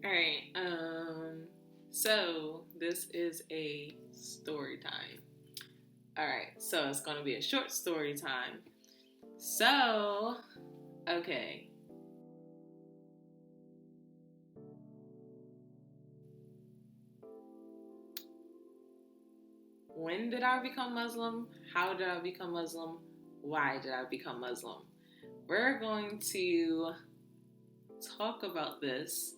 Alright, so this is a story time. Alright, so it's gonna be a short story time. So, okay. When did I become Muslim? How did I become Muslim? Why did I become Muslim? We're going to talk about this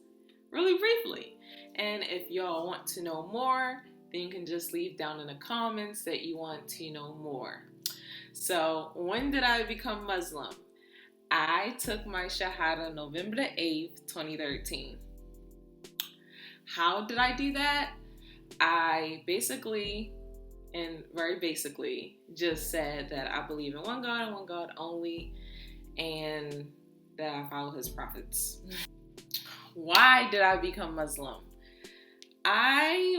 really briefly. And if y'all want to know more, then you can just leave down in the comments that you want to know more. So, when did I become Muslim? I took my Shahada November the 8th, 2013. How did I do that? I basically, and very basically, just said that I believe in one God and one God only, and that I follow his prophets. Why did I become Muslim? I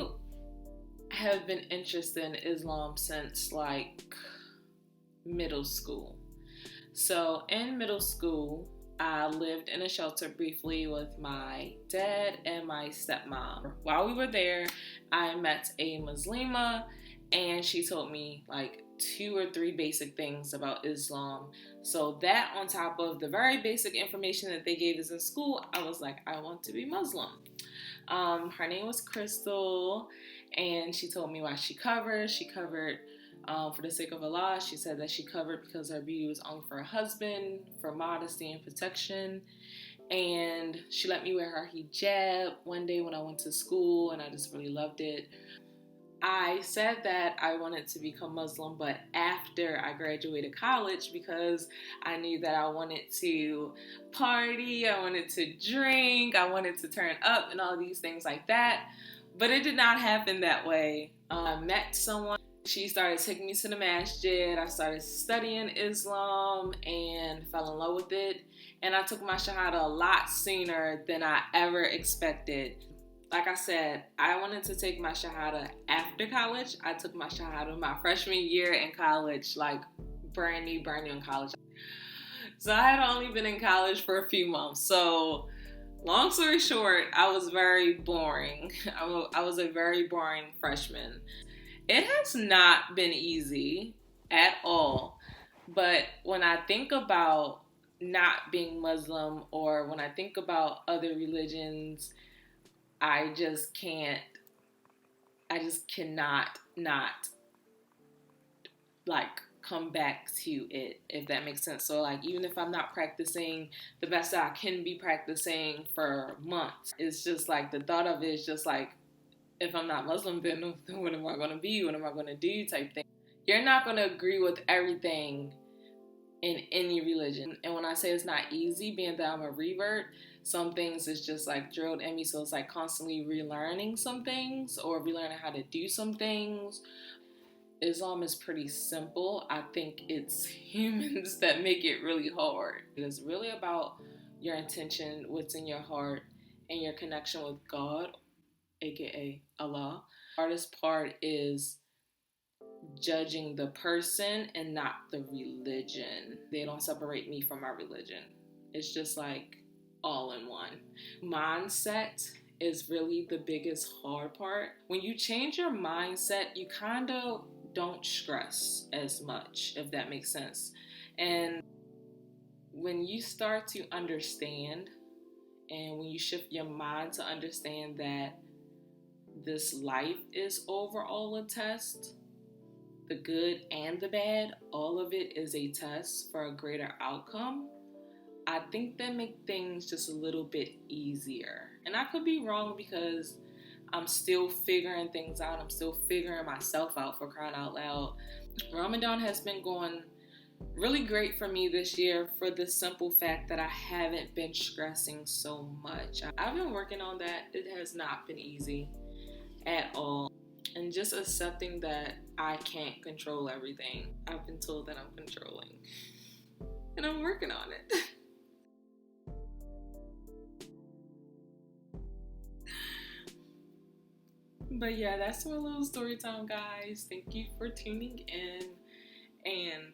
have been interested in Islam since like middle school. So in middle school, I lived in a shelter briefly with my dad and my stepmom. While we were there, I met a Muslima, and she told me like 2 or 3 basic things about Islam. So that on top of the very basic information that they gave us in school, I was like, I want to be Muslim. Her name was Crystal, and she told me why she covered. She covered for the sake of Allah. She said that she covered because her beauty was only for her husband, for modesty and protection. And she let me wear her hijab one day when I went to school, and I just really loved it. I said that I wanted to become Muslim, but after I graduated college, because I knew that I wanted to party, I wanted to drink, I wanted to turn up and all these things like that. But it did not happen that way. I met someone. She started taking me to the masjid. I started studying Islam and fell in love with it. And I took my Shahada a lot sooner than I ever expected. Like I said, I wanted to take my Shahada after college. I took my Shahada my freshman year in college, like brand new in college. So I had only been in college for a few months. So long story short, I was very boring. I was a very boring freshman. It has not been easy at all. But when I think about not being Muslim, or when I think about other religions, I just cannot not like come back to it, if that makes sense. So like, even if I'm not practicing the best that I can be practicing for months, it's just like the thought of it is just like, if I'm not Muslim, then what am I going to be? What am I going to do type thing. You're not going to agree with everything in any religion. And when I say it's not easy, being that I'm a revert, some things is just like drilled in me. So it's like constantly relearning some things or relearning how to do some things. Islam is pretty simple. I think it's humans that make it really hard. It's really about your intention, what's in your heart, and your connection with God, aka Allah. The hardest part is judging the person and not the religion. They don't separate me from my religion. It's just like all in one. Mindset is really the biggest hard part. When you change your mindset, you kind of don't stress as much, if that makes sense. And when you start to understand, and when you shift your mind to understand that this life is overall a test, the good and the bad, all of it is a test for a greater outcome, I think that make things just a little bit easier. And I could be wrong, because I'm still figuring things out. I'm still figuring myself out, for crying out loud. Ramadan has been going really great for me this year, for the simple fact that I haven't been stressing so much. I've been working on that. It has not been easy at all. And just accepting that I can't control everything. I've been told that I'm controlling, and I'm working on it. But yeah, that's my little story time, guys. Thank you for tuning in, and